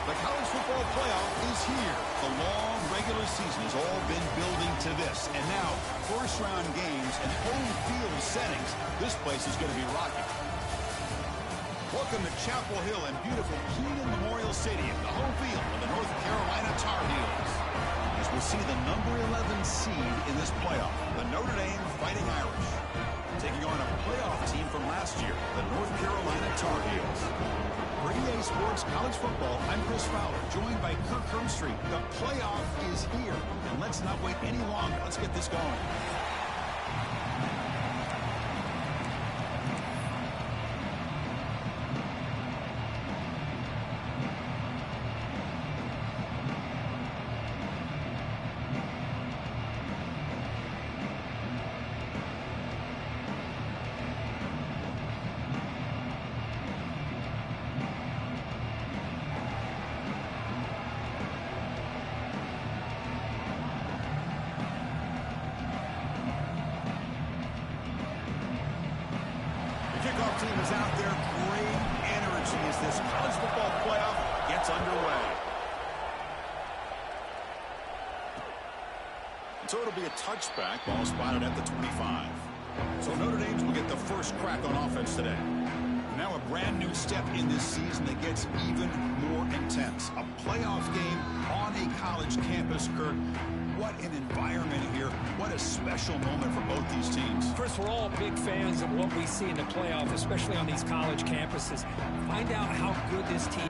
The college football playoff is here. The long regular season has all been building to this. And now, first-round games and home field settings. This place is going to be rocking. Welcome to Chapel Hill and beautiful Keenan Memorial Stadium, the home field of the North Carolina Tar Heels. As we'll see the number 11 seed in this playoff, the Notre Dame Fighting Irish, taking on a playoff team from last year, the North Carolina Tar Heels. For EA Sports College Football, I'm Chris Fowler, joined by Kirk Herbstreit. The playoff is here, and let's not wait any longer. Let's get this going. Kickoff team is out there. Great energy as this college football playoff gets underway. So it'll be a touchback. Ball spotted at the 25. So Notre Dame will get the first crack on offense today. Now a brand new step in this season that gets even more intense. A playoff game on a college campus, Kirk. What an environment here. What a special moment for both these teams. Chris, we're all big fans of what we see in the playoff, especially on these college campuses. Find out how good this team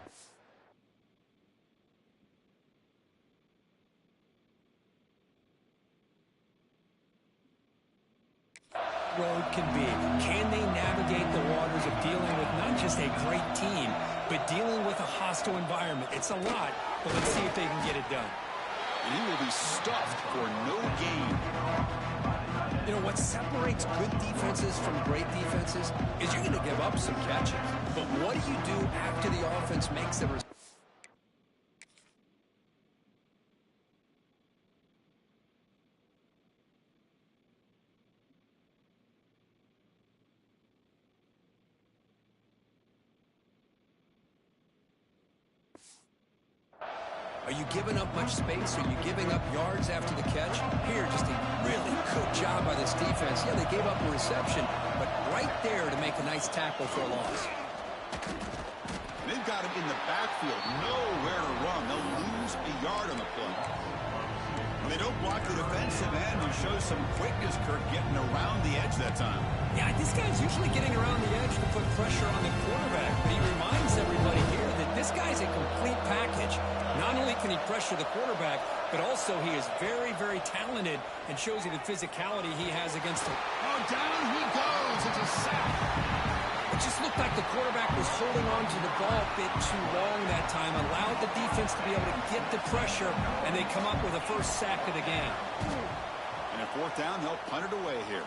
road can be. Can they navigate the waters of dealing with not just a great team, but dealing with a hostile environment? It's a lot, but let's see if they can get it done. And he will be stuffed for no gain. You know, what separates good defenses from great defenses is you're going to give up some catches. But what do you do after the offense makes the result? Are you giving up much space? Are you giving up yards after the catch? Here, just a really good job by this defense. Yeah, they gave up a reception, but right there to make a nice tackle for a loss. They've got him in the backfield. Nowhere to run. They'll lose a yard on the play. They don't block the defensive end, who shows some quickness, Kirk, getting around the edge that time. Yeah, this guy's usually getting around the edge to put pressure on the quarterback, but he reminds everybody here that this guy's a complete package. Not only can he pressure the quarterback, but also he is very, very talented and shows you the physicality he has against him. Oh, down he goes. It's a sack. It just looked like the quarterback was holding on to the ball a bit too long that time, allowed the defense to be able to get the pressure, and they come up with a first sack of the game. And at fourth down, they'll punt it away here.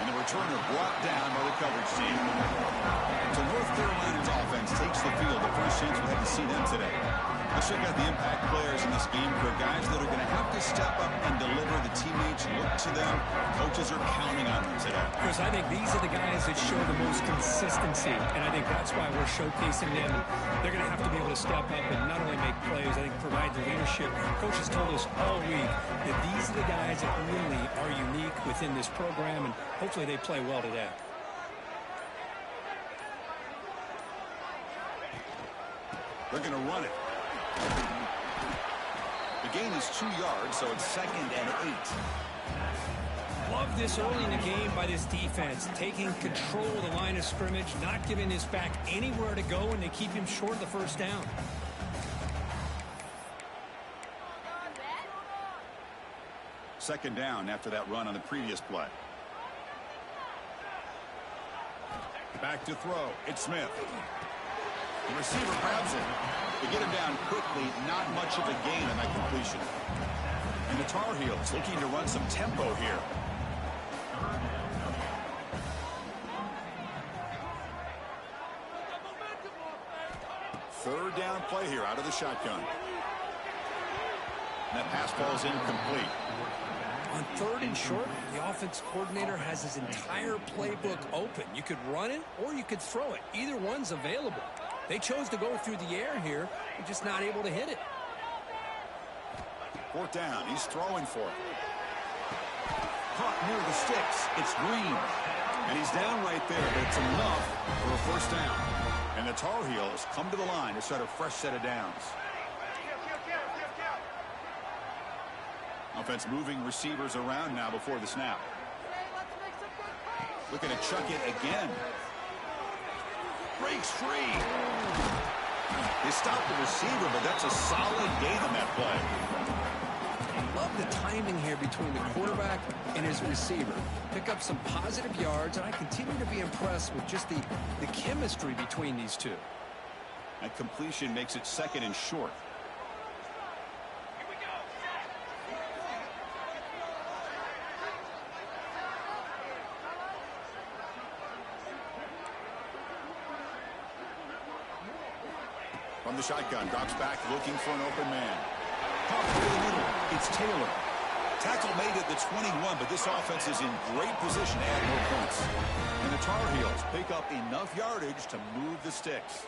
And the returner brought down by the coverage team. So North Carolina's offense takes the field. The first chance we had to see them today. Let's check out the impact players in this game, for guys that are going to have to step up and deliver. The teammates look to them. Coaches are counting on them today. Chris, I think these are the guys that show the most consistency, and I think that's why we're showcasing them. They're going to have to be able to step up and not only make plays, I think provide the leadership. Coaches told us all week that these are the guys that really are unique within this program, and hopefully they play well today. They're going to run it. The gain is 2 yards, so it's 2nd and 8. Love this early in the game by this defense, taking control of the line of scrimmage, not giving this back anywhere to go, and they keep him short of the first down. Second down after that run on the previous play. Back to throw. It's Smith. The receiver grabs it. They get him down quickly. Not much of a gain on that completion. And the Tar Heels looking to run some tempo here. Third down play here out of the shotgun. And that pass falls incomplete. On 3rd and short, the offense coordinator has his entire playbook open. You could run it or you could throw it. Either one's available. They chose to go through the air here. They're just not able to hit it. 4th down. He's throwing for it. Caught near the sticks. It's Green. And he's down right there, but it's enough for a 1st down. And the Tar Heels come to the line to start a fresh set of downs. Offense moving receivers around now before the snap. Looking to chuck it again. Breaks free. They stopped the receiver, but that's a solid gain on that play. Love the timing here between the quarterback and his receiver. Pick up some positive yards, and I continue to be impressed with just the chemistry between these two. That completion makes it 2nd and short. From the shotgun, drops back looking for an open man. Pop through the middle. It's Taylor. Tackle made at the 21, but this offense is in great position to add more points. And the Tar Heels pick up enough yardage to move the sticks.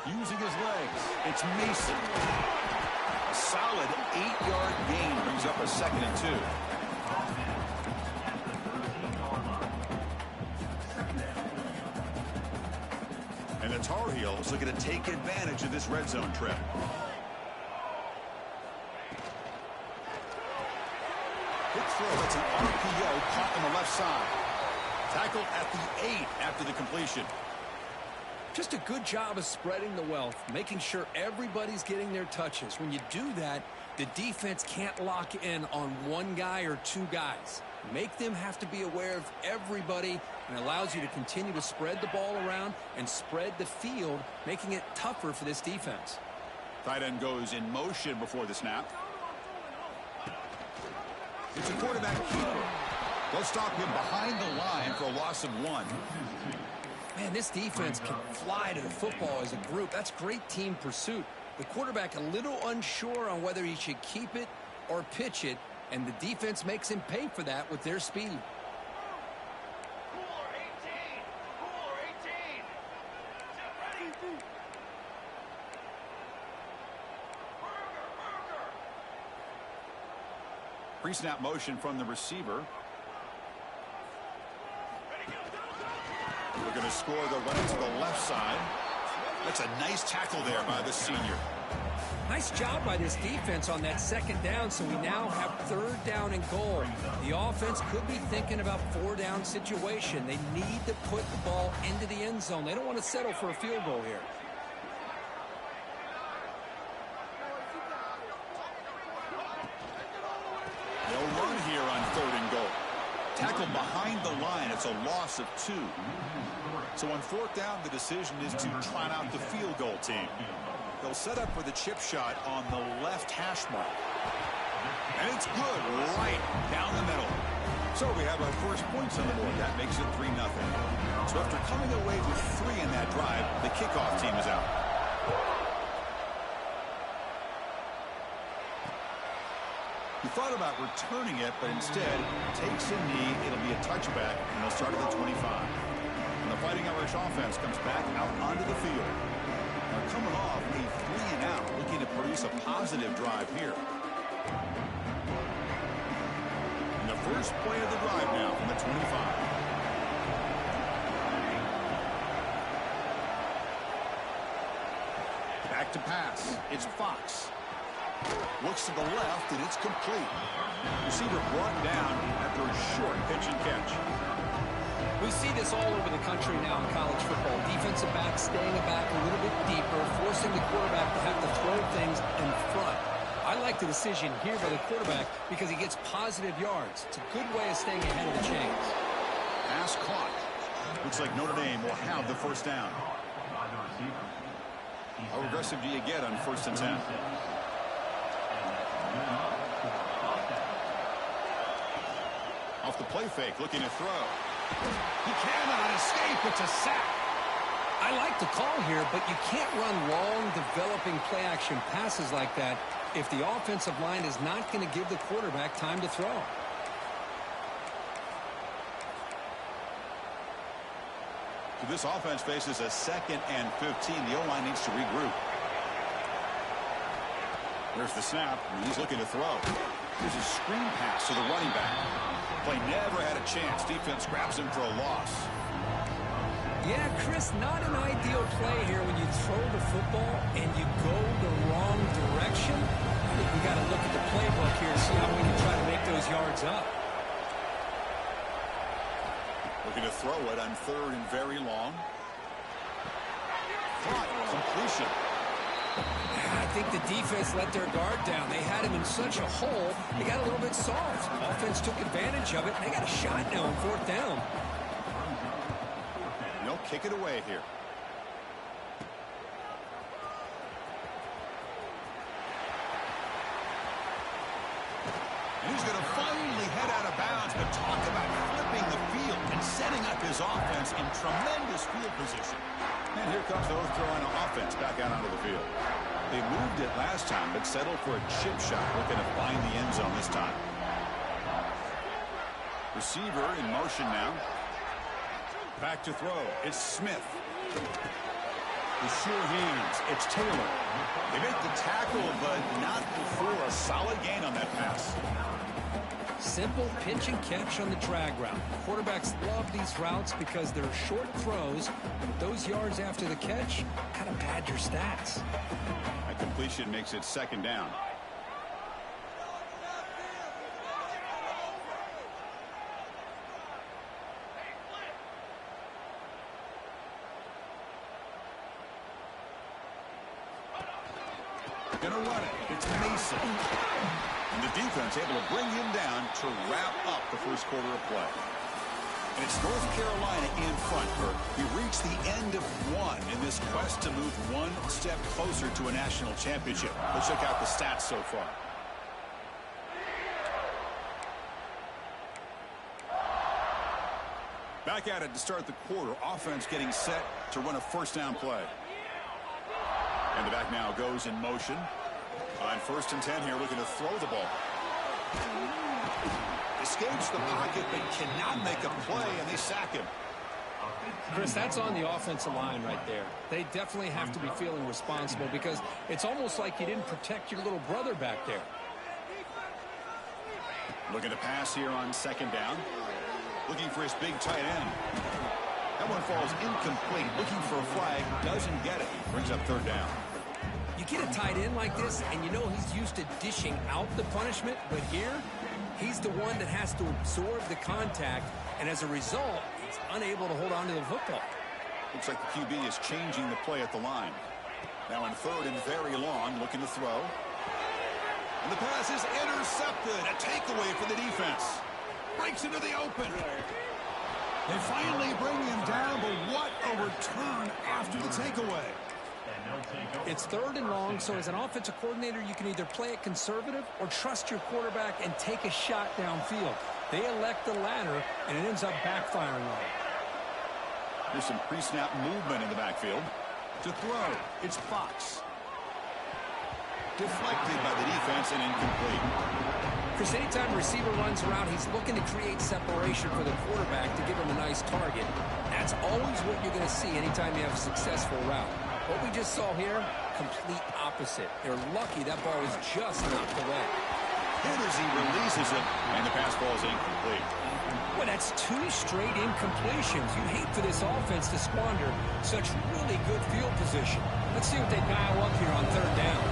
Using his legs, it's Mason. A solid 8-yard gain brings up a 2nd and 2. And the Tar Heels looking to take advantage of this red zone trip. Quick throw. It's an RPO caught on the left side. Tackled at the 8 after the completion. Just a good job of spreading the wealth, making sure everybody's getting their touches. When you do that, the defense can't lock in on one guy or two guys. Make them have to be aware of everybody, and allows you to continue to spread the ball around and spread the field, making it tougher for this defense. Tight end goes in motion before the snap. It's a quarterback keeper. They'll stop him behind the line for a loss of 1. Man, this defense can fly to the football as a group. That's great team pursuit. The quarterback a little unsure on whether he should keep it or pitch it, and the defense makes him pay for that with their speed. Pre-snap motion from the receiver. We're going to score the run to the left side. That's a nice tackle there by the senior. Nice job by this defense on that 2nd down, so we now have 3rd down and goal. The offense could be thinking about 4-down situation. They need to put the ball into the end zone. They don't want to settle for a field goal here. No run here on 3rd and goal. Tackle behind the line. It's a loss of 2. So on 4th down, the decision is to trot out the field goal team. They'll set up for the chip shot on the left hash mark. And it's good right down the middle. So we have our first points on the board. That makes it 3-0. So after coming away with 3 in that drive, the kickoff team is out. He thought about returning it, but instead takes a knee. It'll be a touchback, and they'll start at the 25. And the Fighting Irish offense comes back out onto the field. Now coming off a 3-and-out, looking to produce a positive drive here. And the first play of the drive now from the 25. Back to pass. It's Fox. Looks to the left, and it's complete. Receiver brought down after a short pitch and catch. We see this all over the country now in college football. Defensive backs staying back a little bit deeper, forcing the quarterback to have to throw things in front. I like the decision here by the quarterback because he gets positive yards. It's a good way of staying ahead of the chains. Pass caught. Looks like Notre Dame will have the first down. How aggressive do you get on 1st and 10? Off the play fake, looking to throw. He cannot escape. It's a sack. I like the call here, but you can't run long, developing play-action passes like that if the offensive line is not going to give the quarterback time to throw. So this offense faces a 2nd and 15. The O-line needs to regroup. There's the snap, and he's looking to throw. Here's a screen pass to the running back. Play never had a chance. Defense grabs him for a loss. Yeah, Chris, not an ideal play here when you throw the football and you go the wrong direction. I think we got to look at the playbook here to see how we can try to make those yards up. Looking to throw it on 3rd and very long. Caught. Completion. I think the defense let their guard down. They had him in such a hole, they got a little bit soft. Offense took advantage of it. They got a shot now on 4th down. They'll kick it away here. And he's going to finally head out of bounds, but talk about flipping the field and setting up his offense in tremendous field position. And here comes the North Carolina offense back out onto the field. They moved it last time, but settled for a chip shot, looking to find the end zone this time. Receiver in motion now. Back to throw. It's Smith. With sure hands, it's Taylor. They make the tackle, but not before a solid gain on that pass. Simple pitch and catch on the drag route. Quarterbacks love these routes because they're short throws, but those yards after the catch kind of pad your stats. That completion makes it 2nd down. Gonna run it. It's Mason. And the defense able to bring him down to wrap up the first quarter of play. And it's North Carolina in front. We reached the end of 1 in this quest to move 1 step closer to a national championship. Let's check out the stats so far. Back at it to start the quarter. Offense getting set to run a 1st down play. And the back now goes in motion. On 1st and 10 here, looking to throw the ball. Escapes the pocket, but cannot make a play, and they sack him. Chris, that's on the offensive line right there. They definitely have to be feeling responsible because it's almost like you didn't protect your little brother back there. Looking to pass here on 2nd down. Looking for his big tight end. That one falls incomplete. Looking for a flag. Doesn't get it. Brings up 3rd down. You get a tight end like this, and you know he's used to dishing out the punishment, but here, he's the one that has to absorb the contact, and as a result, he's unable to hold on to the football. Looks like the QB is changing the play at the line. Now on 3rd and very long, looking to throw. And the pass is intercepted. A takeaway for the defense. Breaks into the open. They finally bring him down, but what a return after the takeaway. It's 3rd and long, so as an offensive coordinator, you can either play it conservative or trust your quarterback and take a shot downfield. They elect the latter, and it ends up backfiring on them. There's some pre-snap movement in the backfield. To throw, it's Fox. Deflected by the defense and incomplete. Chris, anytime a receiver runs around, he's looking to create separation for the quarterback to give him a nice target. That's always what you're going to see anytime you have a successful route. What we just saw here, complete opposite. They're lucky that ball was just knocked away. And as he releases it, and the pass ball is incomplete. Well, that's 2 straight incompletions. You hate for this offense to squander such really good field position. Let's see what they dial up here on 3rd down.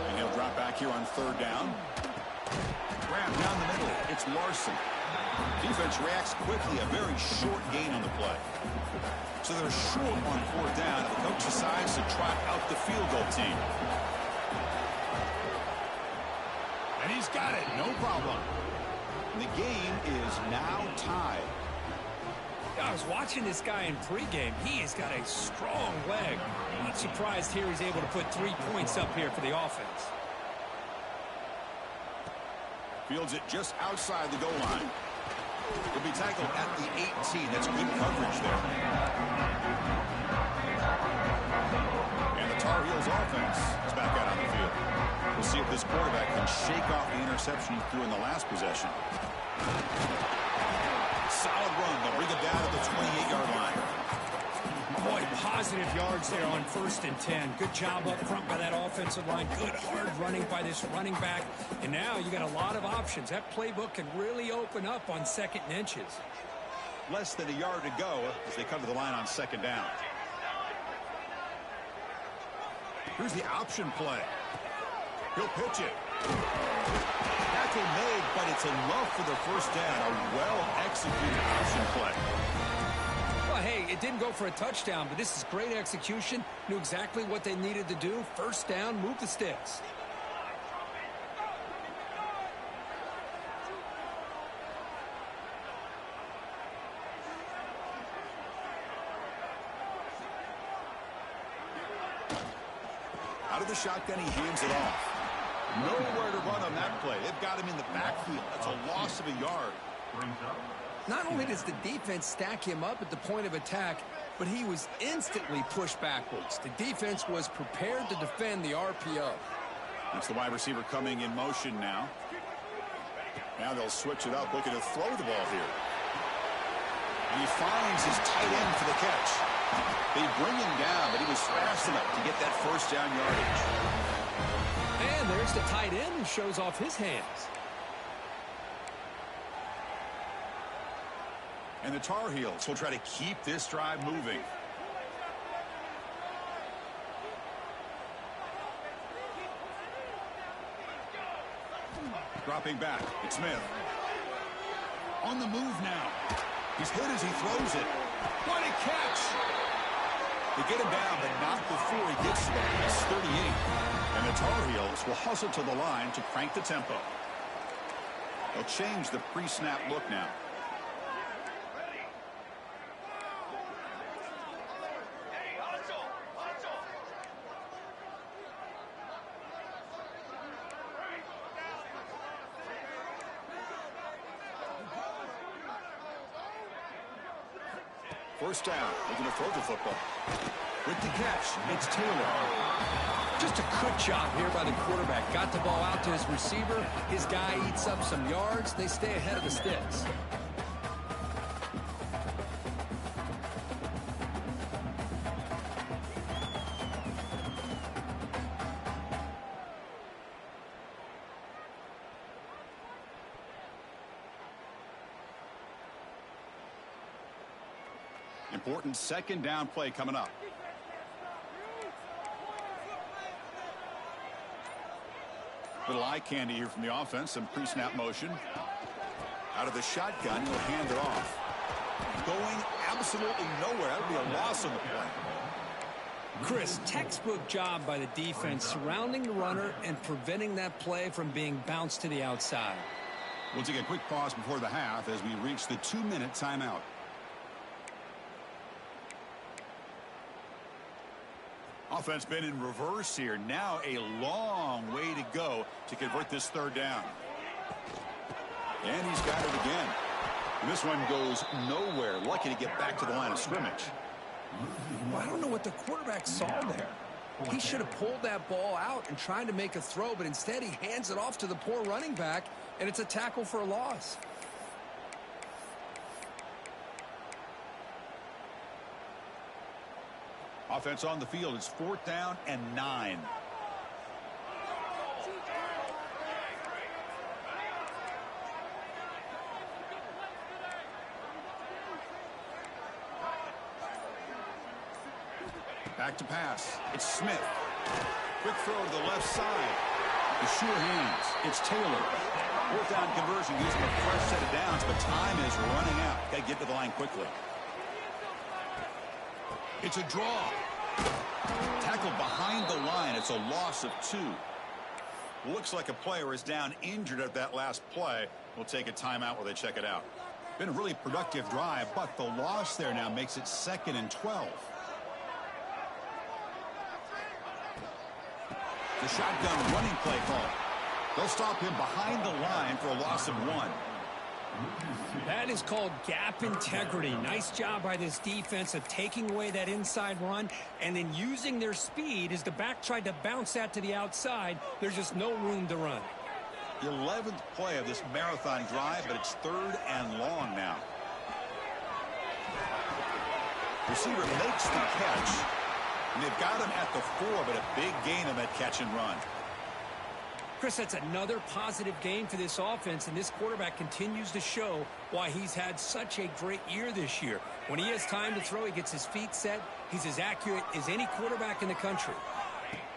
And he'll drop back here on 3rd down. Grab down the middle. It's Larson. Defense reacts quickly. A very short gain on the play. So they're short on 4th down. The coach decides to trot out the field goal team. And he's got it. No problem. The game is now tied. I was watching this guy in pregame. He has got a strong leg. I'm not surprised here he's able to put 3 points up here for the offense. Fields it just outside the goal line. He'll be tackled at the 18. That's good coverage there. And the Tar Heels offense is back out on the field. We'll see if this quarterback can shake off the interception he threw in the last possession. Solid run. They'll bring it down to the 28-yard line. Boy, positive yards there on 1st and 10. Good job up front by that offensive line. Good hard running by this running back. And now you got a lot of options. That playbook can really open up on 2nd and inches. Less than a yard to go as they come to the line on 2nd down. Here's the option play. He'll pitch it. Tackle made, but it's enough for the 1st down. A well-executed option play. Well, hey, it didn't go for a touchdown, but this is great execution. Knew exactly what they needed to do. 1st down, move the sticks. Out of the shotgun, he hands it off. Nowhere to run on that play. They've got him in the backfield. That's a loss of a yard. Not only does the defense stack him up at the point of attack, but he was instantly pushed backwards. The defense was prepared to defend the RPO. It's the wide receiver coming in motion now. Now they'll switch it up, looking to throw the ball here. And he finds his tight end for the catch. They bring him down, but he was fast enough to get that 1st down yardage. And there's the tight end who shows off his hands. And the Tar Heels will try to keep this drive moving. Dropping back, it's Smith. On the move now. He's hit as he throws it. What a catch! They get him down, but not before he gets to the plus 38. And the Tar Heels will hustle to the line to crank the tempo. They'll change the pre-snap look now. First down, looking to throw the football. With the catch, it's Taylor. Just a good job here by the quarterback. Got the ball out to his receiver. His guy eats up some yards. They stay ahead of the sticks. Important 2nd down play coming up. Little eye candy here from the offense. Some pre-snap motion. Out of the shotgun, he'll hand it off. Going absolutely nowhere. That would be a loss on the play. Chris, textbook job by the defense surrounding the runner and preventing that play from being bounced to the outside. We'll take a quick pause before the half as we reach the 2-minute timeout. Offense been in reverse here. Now a long way to go to convert this 3rd down. And he's got it again. And this one goes nowhere. Lucky to get back to the line of scrimmage. Well, I don't know what the quarterback saw there. He should have pulled that ball out and tried to make a throw, but instead he hands it off to the poor running back, and it's a tackle for a loss. Offense on the field. It's 4th down and 9. Back to pass. It's Smith. Quick throw to the left side. The sure hands. It's Taylor. 4th down conversion gives him a fresh set of downs, but time is running out. Got to get to the line quickly. It's a draw. Tackled behind the line. It's a loss of 2. Looks like a player is down injured at that last play. We'll take a timeout while they check it out. Been a really productive drive, but the loss there now makes it 2nd and 12. The shotgun running play call. They'll stop him behind the line for a loss of 1. That is called gap integrity. Nice job by this defense of taking away that inside run and then using their speed as the back tried to bounce that to the outside. There's just no room to run. The 11th play of this marathon drive, but it's 3rd and long now. Receiver makes the catch, and they've got him at the 4, but a big gain on that catch and run. Chris, that's another positive game for this offense, and this quarterback continues to show why he's had such a great year this year. When he has time to throw, he gets his feet set. He's as accurate as any quarterback in the country.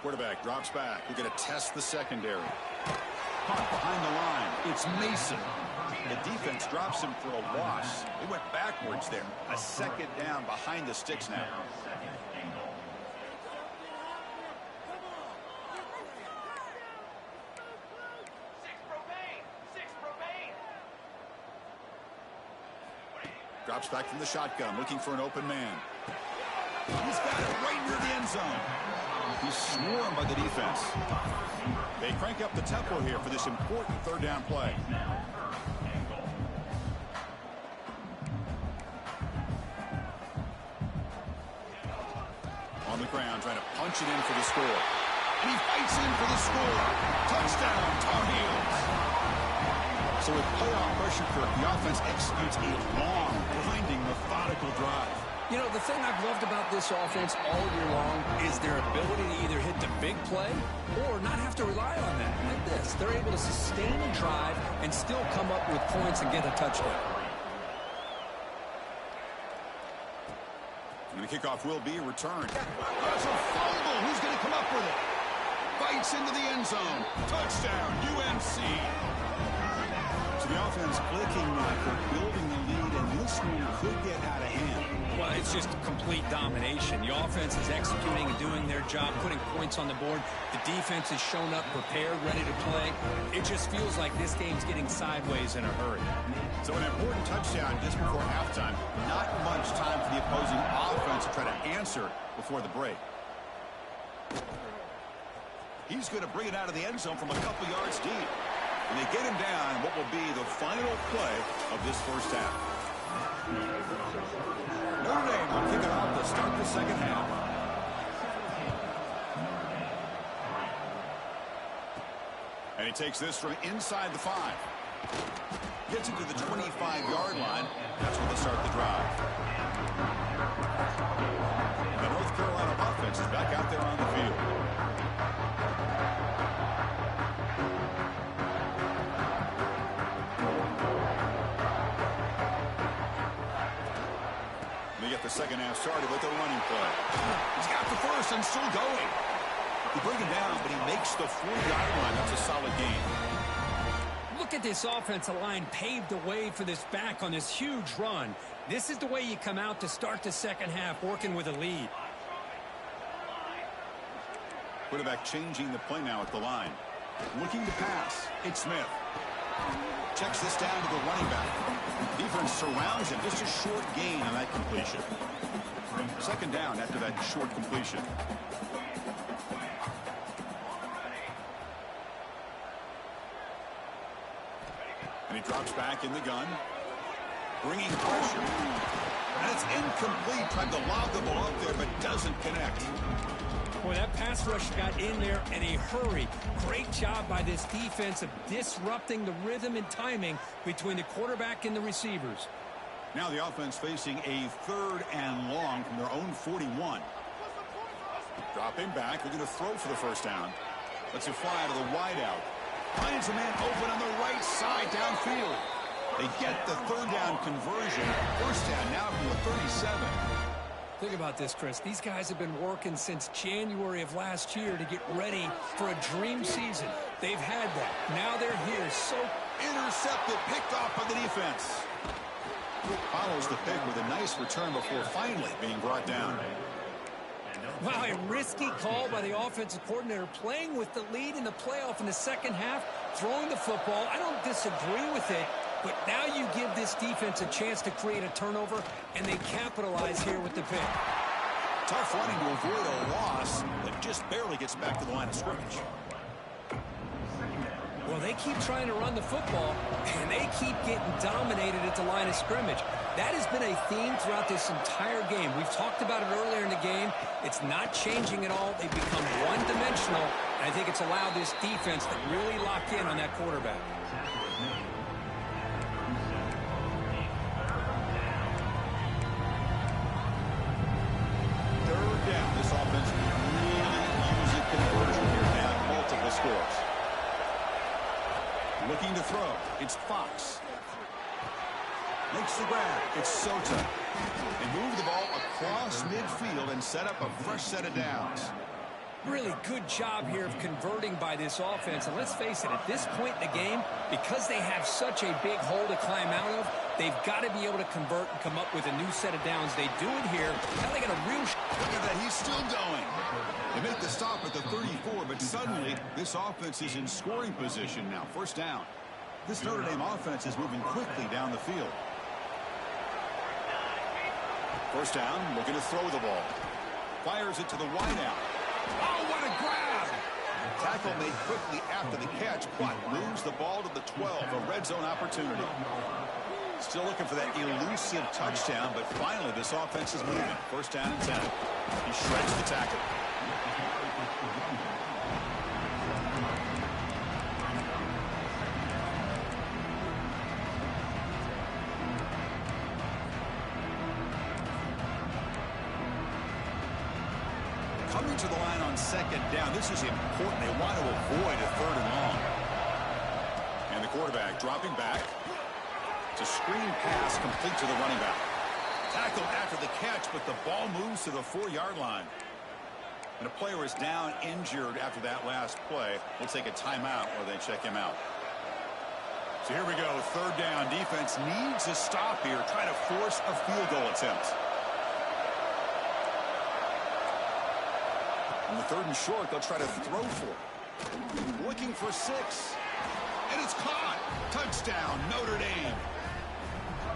Quarterback drops back. We're going to test the secondary. Caught behind the line. It's Mason. The defense drops him for a loss. They went backwards there. A 2nd down behind the sticks now. Drops back from the shotgun, looking for an open man. He's got it right near the end zone. He's swarmed by the defense. They crank up the tempo here for this important 3rd down play. On the ground, trying to punch it in for the score. And he fights in for the score. Touchdown, Tar Heels. So with playoff pressure, Kirk, the offense executes a long, grinding, methodical drive. You know, the thing I've loved about this offense all year long is their ability to either hit the big play or not have to rely on that. Like this, they're able to sustain a drive and still come up with points and get a touchdown. And the kickoff will be returned. That's a fumble. Who's going to come up with it? Fights into the end zone. Touchdown, UNC. So the offense clicking now, building the lead, and this one could get out of hand. Well, it's just complete domination. The offense is executing and doing their job, putting points on the board. The defense has shown up, prepared, ready to play. It just feels like this game's getting sideways in a hurry. So an important touchdown just before halftime. Not much time for the opposing offense to try to answer before the break. He's going to bring it out of the end zone from a couple yards deep. And they get him down what will be the final play of this first half. Notre Dame will kick it off to start the second half. And he takes this from inside the 5. Gets it to the 25-yard line. That's where they start the drive. The North Carolina offense is back out there on the field. They get the second half started with a running play. He's got the first and still going. They bring him down, but he makes the 4-yard line. That's a solid gain. Look at this offensive line paved the way for this back on this huge run. This is the way you come out to start the second half, working with a lead. Quarterback changing the play now at the line. Looking to pass. It's Smith. Checks this down to the running back. Defense surrounds him. Just a short gain on that completion. Second down after that short completion. And he drops back in the gun. Bringing pressure. And it's incomplete. Tried to lob the ball up there, but doesn't connect. Boy, that pass rush got in there in a hurry. Great job by this defense of disrupting the rhythm and timing between the quarterback and the receivers. Now the offense facing a 3rd and long from their own 41. Dropping back. They're going to throw for the first down. Lets it fly out of the wideout. Finds a man open on the right side downfield. They get the 3rd down conversion. First down now from the 37. Think about this, Chris. These guys have been working since January of last year to get ready for a dream season. They've had that. Now they're here. So intercepted, picked off by the defense. Follows the pick with a nice return before finally being brought down. Wow, a risky call by the offensive coordinator, playing with the lead in the playoff in the second half, throwing the football. I don't disagree with it, but now you give this defense a chance to create a turnover, and they capitalize here with the pick. Tough running to avoid a loss, but just barely gets back to the line of scrimmage. Well, they keep trying to run the football, and they keep getting dominated at the line of scrimmage. That has been a theme throughout this entire game. We've talked about it earlier in the game. It's not changing at all. They've become one-dimensional, and I think it's allowed this defense to really lock in on that quarterback. Third down. This offense really using conversion here now. Multiple scores. Looking to throw. It's Fox. Makes the grab. It's Sota. And move the ball across midfield and set up a fresh set of downs. Really good job here of converting by this offense. And let's face it, at this point in the game, because they have such a big hole to climb out of, they've got to be able to convert and come up with a new set of downs. They do it here. Now they got a real... Look at that. He's still going. They make the stop at the 34, but suddenly this offense is in scoring position now. First down. This Notre Dame offense is moving quickly down the field. First down, looking to throw the ball. Fires it to the wideout. Oh, what a grab! Tackle made quickly after the catch, but moves the ball to the 12, a red zone opportunity. Still looking for that elusive touchdown, but finally this offense is moving. First down and 10. He shreds the tackle. Coming to the line on second down. This is important. They want to avoid a third and long. And the quarterback dropping back. It's a screen pass complete to the running back. Tackled after the catch, but the ball moves to the 4-yard line. And a player is down injured after that last play. We'll take a timeout or they check him out. So here we go. Third down. Defense needs a stop here. Trying to force a field goal attempt. On the third and short, they'll try to throw for it. Looking for 6. And it's caught. Touchdown, Notre Dame.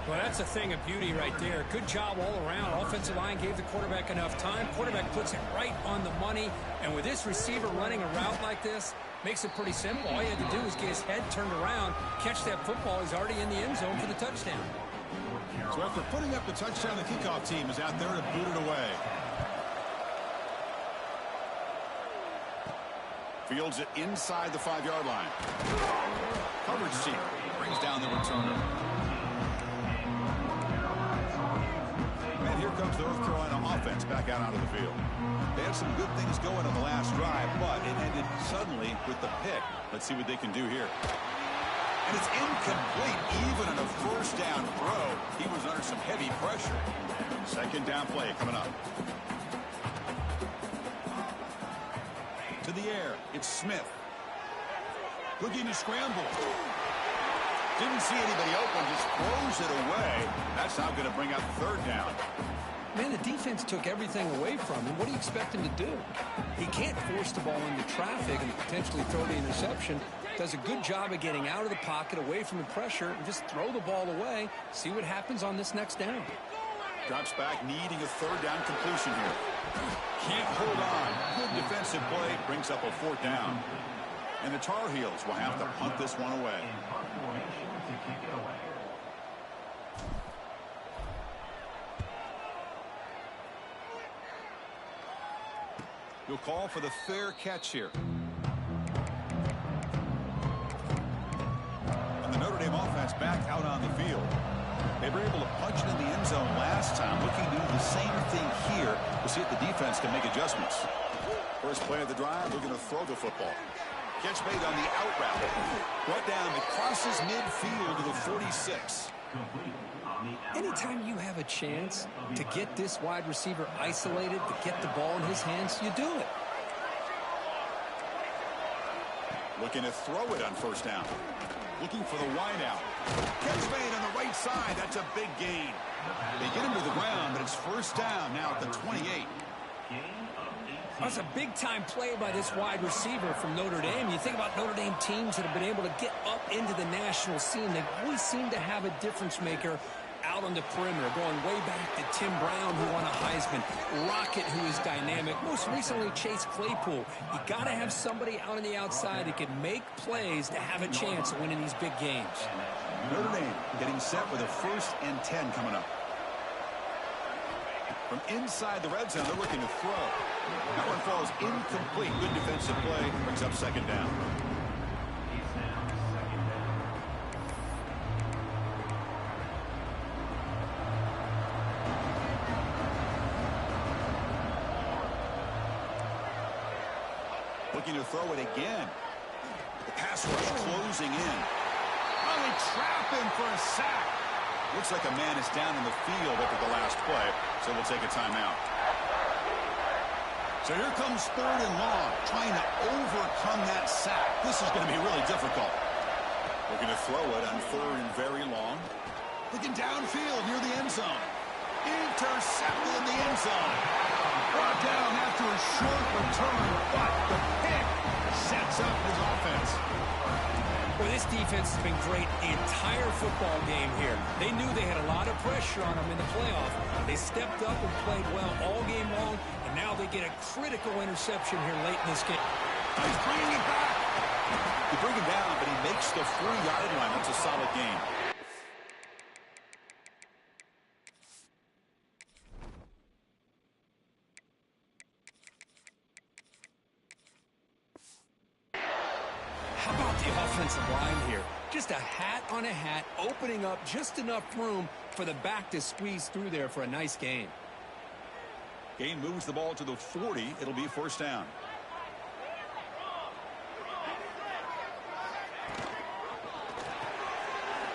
Well, that's a thing of beauty right there. Good job all around. Offensive line gave the quarterback enough time. Quarterback puts it right on the money. And with this receiver running a route like this, makes it pretty simple. All you had to do was get his head turned around, catch that football. He's already in the end zone for the touchdown. So after putting up the touchdown, the kickoff team is out there to boot it away. Fields it inside the 5-yard line. Coverage team brings down the returner. And here comes the North Carolina offense back out onto the field. They had some good things going on the last drive, but it ended suddenly with the pick. Let's see what they can do here. And it's incomplete. Even on a first down throw, he was under some heavy pressure. Second down play coming up. To the air, it's Smith. Looking to scramble. Didn't see anybody open, just throws it away. That's now going to bring up third down. Man, the defense took everything away from him. What do you expect him to do? He can't force the ball into traffic and potentially throw the interception. Does a good job of getting out of the pocket, away from the pressure, and just throw the ball away. See what happens on this next down. Drops back, needing a third down completion here. Can't hold on. Good defensive play, brings up a fourth down. And the Tar Heels will have to punt this one away. You'll call for the fair catch here. And the Notre Dame offense back out on the field. They were able to punch it in the end zone last time. Looking to do the same thing here. We'll see if the defense can make adjustments. First play of the drive, looking to throw the football. Catch made on the out route. Brought down, it crosses midfield to the 46. Anytime you have a chance to get this wide receiver isolated, to get the ball in his hands, you do it. Looking to throw it on first down. Looking for the wideout. Catch made on the right side. That's a big gain. They get him to the ground, but it's first down now at the 28. That's a big-time play by this wide receiver from Notre Dame. You think about Notre Dame teams that have been able to get up into the national scene. They always seem to have a difference maker out on the perimeter, going way back to Tim Brown, who won a Heisman, Rocket, who is dynamic, most recently Chase Claypool. You got to have somebody out on the outside that can make plays to have a chance of winning these big games. Notre Dame getting set with a 1st and 10 coming up. From inside the red zone, they're looking to throw. That one falls incomplete. Good defensive play. Brings up 2nd down. Looking to throw it again. The pass rush closing in. Oh, they trap him for a sack. Looks like a man is down in the field after the last play, so we'll take a timeout. So here comes 3rd and long, trying to overcome that sack. This is going to be really difficult. Looking to throw it on 3rd and very long. Looking downfield near the end zone. Intercepted in the end zone. Brought down after a short return, but the pick sets up his offense. Well, this defense has been great the entire football game here. They knew they had a lot of pressure on them in the playoff. They stepped up and played well all game long, and now they get a critical interception here late in this game. He's bringing it back. They bring him down, but he makes the 4-yard line. That's a solid game. How about the offensive line here? Just a hat on a hat, opening up just enough room for the back to squeeze through there for a nice gain. Gain moves the ball to the 40. It'll be 1st down.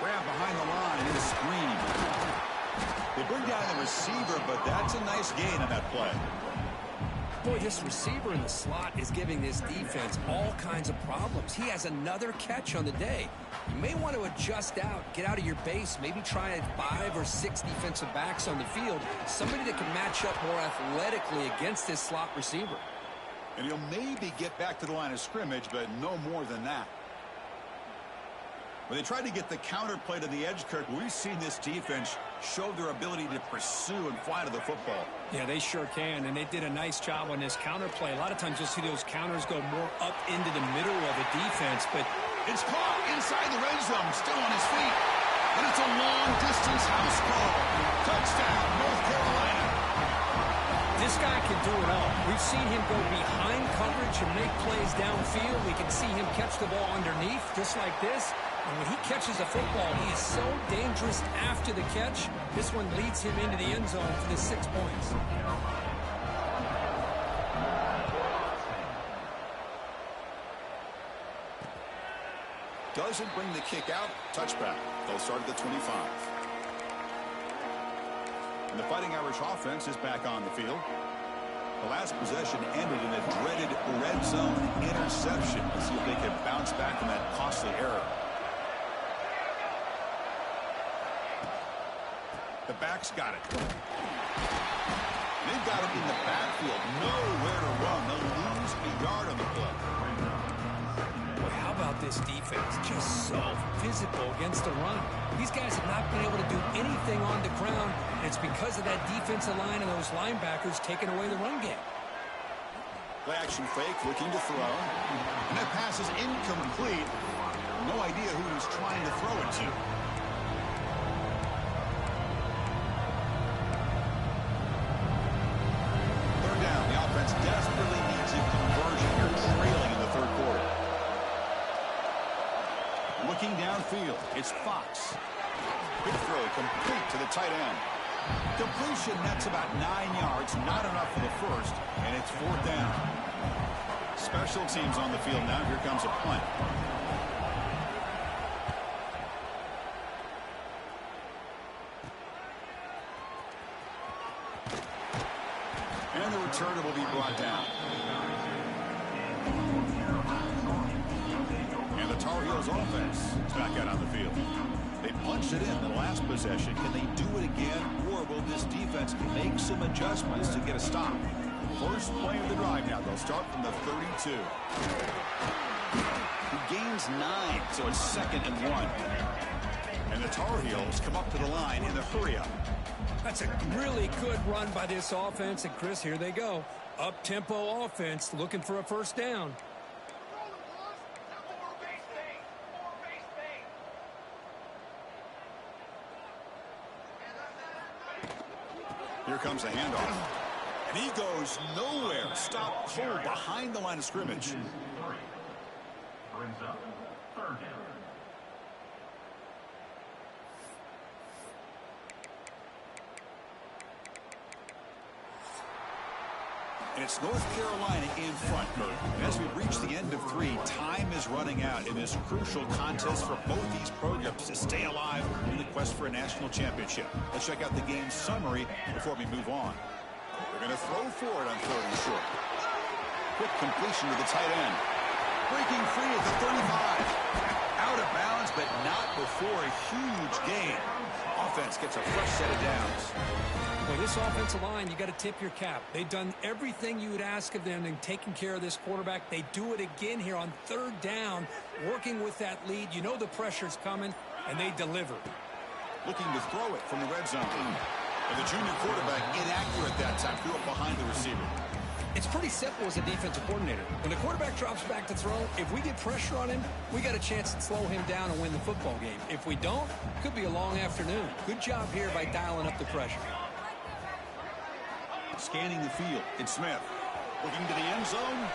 Grab behind the line in a screen. They bring down the receiver, but that's a nice gain on that play. Boy, this receiver in the slot is giving this defense all kinds of problems. He has another catch on the day. You may want to adjust out, get out of your base, maybe try 5 or 6 defensive backs on the field, somebody that can match up more athletically against this slot receiver. And he'll maybe get back to the line of scrimmage, but no more than that. When they tried to get the counter play to the edge, Kirk, we've seen this defense show their ability to pursue and fly to the football. Yeah, they sure can, and they did a nice job on this counter play. A lot of times you'll see those counters go more up into the middle of a defense, but it's caught inside the red zone, still on his feet. And it's a long-distance house call. Touchdown, North Carolina. This guy can do it all. We've seen him go behind coverage and make plays downfield. We can see him catch the ball underneath, just like this. And when he catches the football, he is so dangerous after the catch. This one leads him into the end zone for the 6 points. Doesn't bring the kick out. Touchback. They'll start at the 25. And the Fighting Irish offense is back on the field. The last possession ended in a dreaded red zone interception. Let's see if they can bounce back from that costly error. The back's got it. They've got it in the backfield. Nowhere to run. They'll lose a yard on the play. Boy, how about this defense? Just so physical against the run. These guys have not been able to do anything on the ground, and it's because of that defensive line and those linebackers taking away the run game. Play action fake, looking to throw. And that pass is incomplete. No idea who he's trying to throw it to. Desperately needs a conversion here, trailing in the 3rd quarter. Looking downfield, it's Fox. Good throw, complete to the tight end. Completion nets about 9 yards, not enough for the first, and it's 4th down. Special teams on the field now. Here comes a punt. And the returner will be brought down. And the Tar Heels offense is back out on the field. They punched it in the last possession. Can they do it again, or will this defense make some adjustments to get a stop? First play of the drive now. They'll start from the 32. He gains 9, so it's 2nd and 1. And the Tar Heels come up to the line in the hurry-up. That's a really good run by this offense. And, Chris, here they go. Up-tempo offense looking for a first down. Here comes the handoff. And he goes nowhere. Stop cold behind the line of scrimmage. Brings up third down. And it's North Carolina in front, Kurt. And as we reach the end of 3, time is running out in this crucial contest for both these programs to stay alive in the quest for a national championship. Let's check out the game summary before we move on. They're going to throw for it on 3rd and short. Quick completion to the tight end. Breaking free at the 35. Out of bounds, but not before a huge gain. Offense gets a fresh set of downs. Well, this offensive line, you got to tip your cap. They've done everything you would ask of them in taking care of this quarterback. They do it again here on 3rd down, working with that lead. You know the pressure's coming, and they deliver. Looking to throw it from the red zone. And the junior quarterback inaccurate that time. Threw it behind the receiver. It's pretty simple as a defensive coordinator. When the quarterback drops back to throw, if we get pressure on him, we got a chance to slow him down and win the football game. If we don't, it could be a long afternoon. Good job here by dialing up the pressure. Scanning the field, it's Smith. Looking to the end zone.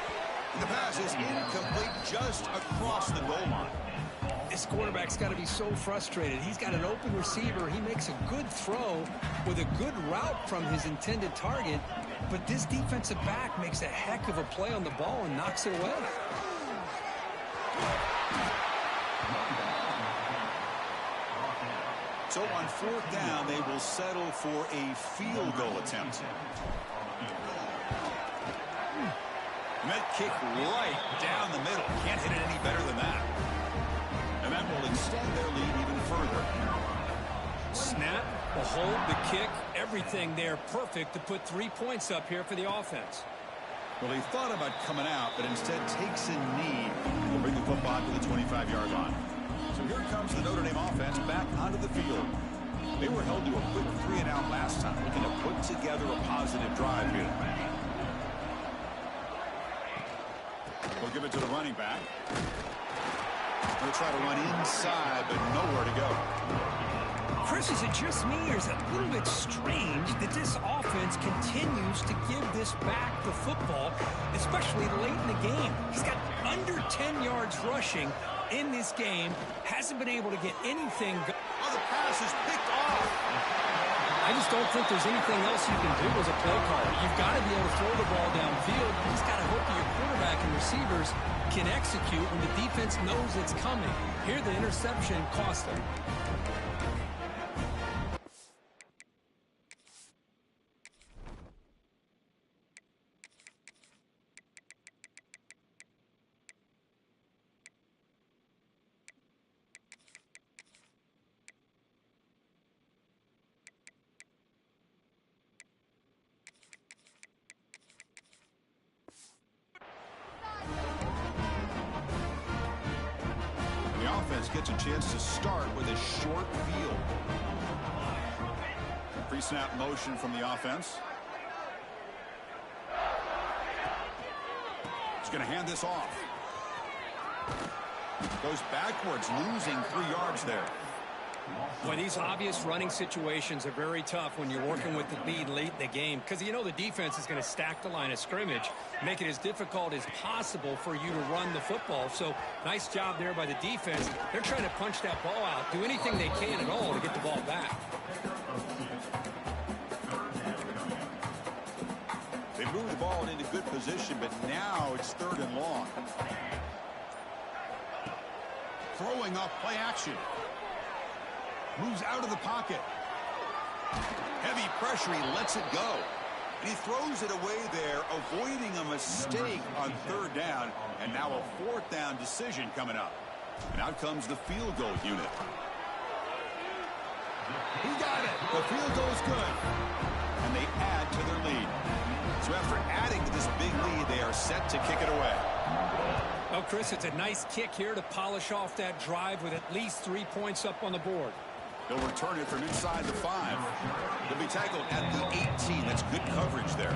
The pass is incomplete just across the goal line. This quarterback's got to be so frustrated. He's got an open receiver. He makes a good throw with a good route from his intended target. But this defensive back makes a heck of a play on the ball and knocks it away. So on 4th down, they will settle for a field goal attempt. And that kick right down the middle. Can't hit it any better than that. And that will extend their lead even further. Snap, the hold, the kick, everything there perfect to put 3 points up here for the offense. Well, he thought about coming out, but instead takes a knee to bring the football to the 25-yard line. So here comes the Notre Dame offense back onto the field. They were held to a quick 3-and-out last time, looking to put together a positive drive here. We'll give it to the running back. They'll try to run inside, but nowhere to go. Chris, is it just me, or is it a little bit strange that this offense continues to give this back the football, especially late in the game? He's got under 10 yards rushing in this game, hasn't been able to get anything going. Oh, the pass is picked off. I just don't think there's anything else you can do as a play caller. You've got to be able to throw the ball downfield. You just got to hope that your quarterback and receivers can execute when the defense knows it's coming. Here, the interception cost them. Gets a chance to start with a short field. Pre-snap motion from the offense. He's going to hand this off. Goes backwards, losing 3 yards there. Boy, these obvious running situations are very tough when you're working with the lead late in the game, because you know the defense is going to stack the line of scrimmage, make it as difficult as possible for you to run the football. So nice job there by the defense. They're trying to punch that ball out, do anything they can at all to get the ball back. They move the ball into good position, but now it's 3rd and long. Throwing off play action. Moves out of the pocket. Heavy pressure, he lets it go. And he throws it away there, avoiding a mistake on 3rd down. And now a 4th down decision coming up. And out comes the field goal unit. He got it. The field goal is good. And they add to their lead. So after adding to this big lead, they are set to kick it away. Well, Chris, it's a nice kick here to polish off that drive with at least 3 points up on the board. He'll return it from inside the 5. He'll be tackled at the 18. That's good coverage there.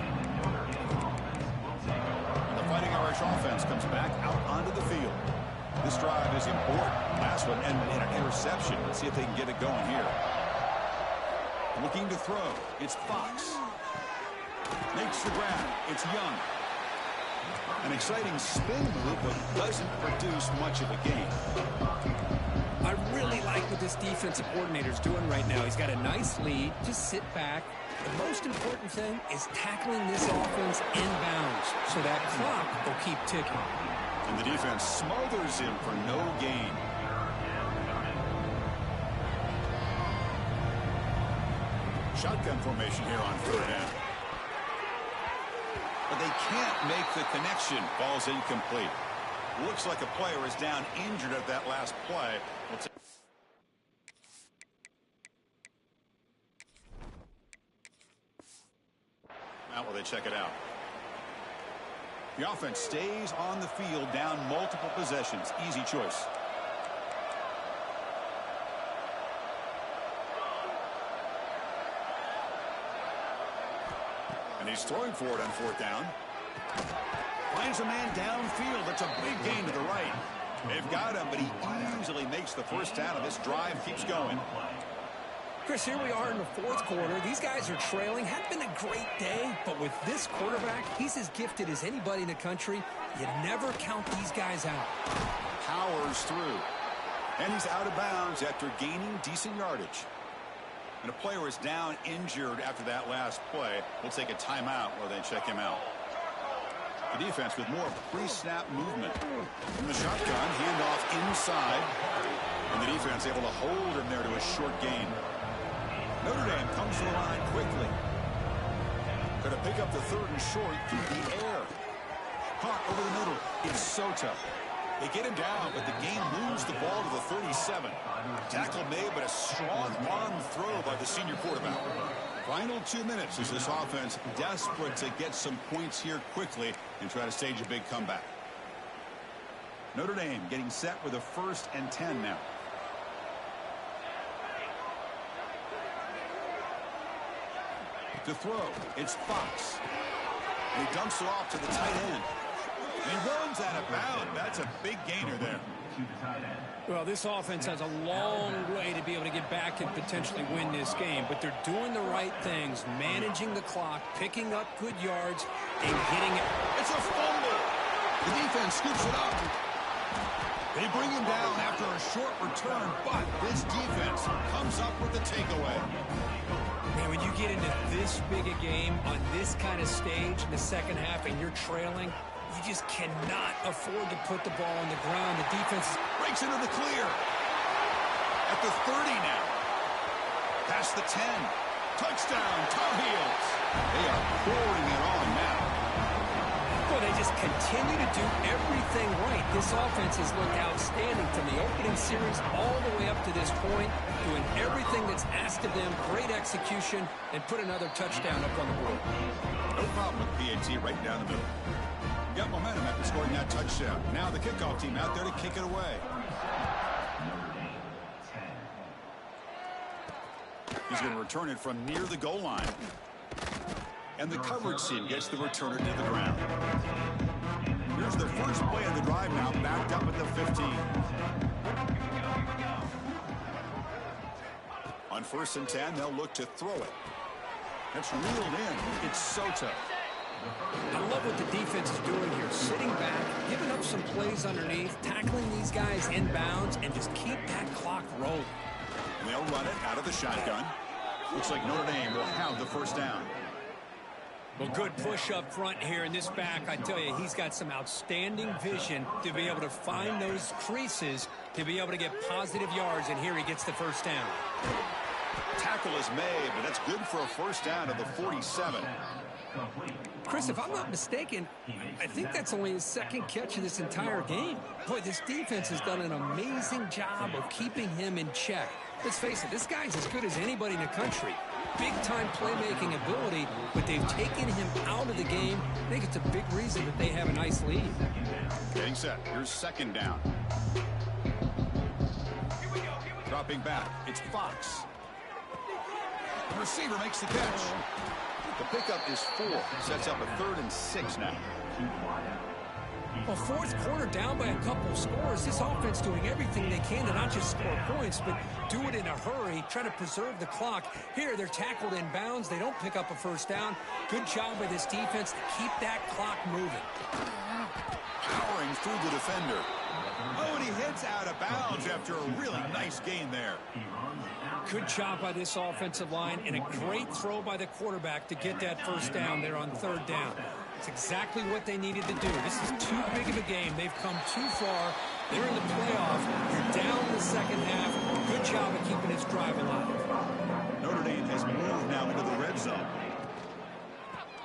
And the Fighting Irish offense comes back out onto the field. This drive is important. Last one and an interception. Let's see if they can get it going here. Looking to throw. It's Fox. Makes the grab. It's Young. An exciting spin move, but doesn't produce much of a gain. I really like what this defensive coordinator's doing right now. He's got a nice lead. Just sit back. The most important thing is tackling this offense inbounds so that clock will keep ticking. And the defense smothers him for no gain. Shotgun formation here on 3rd down. But they can't make the connection. Ball's incomplete. Looks like a player is down injured at that last play. Now will they check it out? The offense stays on the field down multiple possessions. Easy choice. And he's throwing for it on 4th down. Finds a man downfield. That's a big gain to the right. They've got him, but he easily makes the first down, and this drive keeps going. Chris, here we are in the 4th quarter. These guys are trailing. Hadn't been a great day, but with this quarterback, he's as gifted as anybody in the country. You never count these guys out. Powers through. And he's out of bounds after gaining decent yardage. And a player is down injured after that last play. We'll take a timeout while they check him out. The defense with more pre-snap movement. From the shotgun, handoff inside. And the defense able to hold him there to a short gain. Notre Dame comes to the line quickly. Going to pick up the 3rd and short through the air. Caught over the middle. It's Soto. They get him down, but the game moves the ball to the 37. Tackle made, but a strong arm throw by the senior quarterback. Final 2 minutes as this offense desperate to get some points here quickly and try to stage a big comeback. Notre Dame getting set with a 1st and 10 now. To throw, it's Fox. And he dumps it off to the tight end. And he runs out of bounds. That's a big gainer there. Well, this offense has a long way to be able to get back and potentially win this game, but they're doing the right things, managing the clock, picking up good yards, and getting it. It's a fumble. The defense scoops it up. They bring him down after a short return, but this defense comes up with the takeaway. Man, when you get into this big a game on this kind of stage in the second half and you're trailing, you just cannot afford to put the ball on the ground. The defense breaks into the clear. At the 30 now. Past the 10. Touchdown, Tar Heels. They are pouring it on now. Well, they just continue to do everything right. This offense has looked outstanding from the opening series all the way up to this point, doing everything that's asked of them, great execution, and put another touchdown up on the board. No problem with PAT right down the middle. Got momentum after scoring that touchdown. Now the kickoff team out there to kick it away. He's going to return it from near the goal line. And the coverage team gets the returner to the ground. Here's the first play of the drive now, backed up at the 15. On 1st and 10, they'll look to throw it. That's reeled in. It's Soto. I love what the defense is doing here. Sitting back, giving up some plays underneath, tackling these guys inbounds, and just keep that clock rolling. And they'll run it out of the shotgun. Looks like Notre Dame will have the first down. Well, good push up front here in this back. I tell you, he's got some outstanding vision to be able to find those creases, to be able to get positive yards, and here he gets the first down. Tackle is made, but that's good for a first down at the 47. Chris, if I'm not mistaken, I think that's only his second catch of this entire game. Boy, this defense has done an amazing job of keeping him in check. Let's face it, this guy's as good as anybody in the country. Big-time playmaking ability, but they've taken him out of the game. I think it's a big reason that they have a nice lead. Getting set. Here's second down. Dropping back. It's Fox. The receiver makes the catch. The pickup is 4. Sets up a 3rd and 6 now. Well, fourth quarter down by a couple of scores. This offense doing everything they can to not just score points, but do it in a hurry, try to preserve the clock. Here, they're tackled in bounds. They don't pick up a first down. Good job by this defense to keep that clock moving. Powering through the defender. Oh, and he heads out of bounds after a really nice gain there. Good job by this offensive line, and a great throw by the quarterback to get that first down there on 3rd down. It's exactly what they needed to do. This is too big of a game. They've come too far. They're in the playoff. You're down in the second half. Good job of keeping this drive alive. Notre Dame has moved now into the red zone.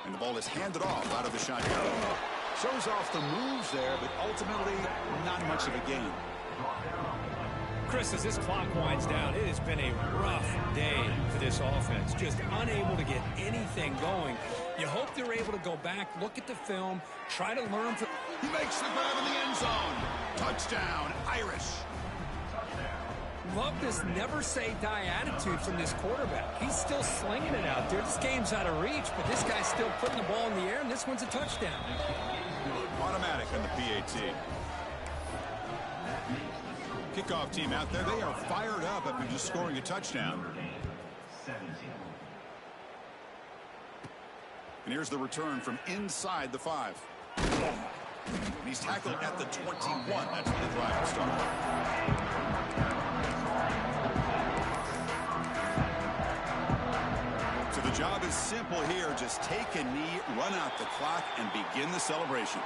And the ball is handed off out of the shotgun. Shows off the moves there, but ultimately not much of a gain. Chris, as this clock winds down, it has been a rough day for this offense. Just unable to get anything going. You hope they're able to go back, look at the film, try to learn from... He makes the grab in the end zone. Touchdown, Irish. Love this never-say-die attitude from this quarterback. He's still slinging it out there. This game's out of reach, but this guy's still putting the ball in the air, and this one's a touchdown. Automatic on the PAT. Kickoff team out there. They are fired up after just scoring a touchdown. And here's the return from inside the 5. And he's tackled at the 21. That's when the drive will start. So the job is simple here. Just take a knee, run out the clock, and begin the celebration.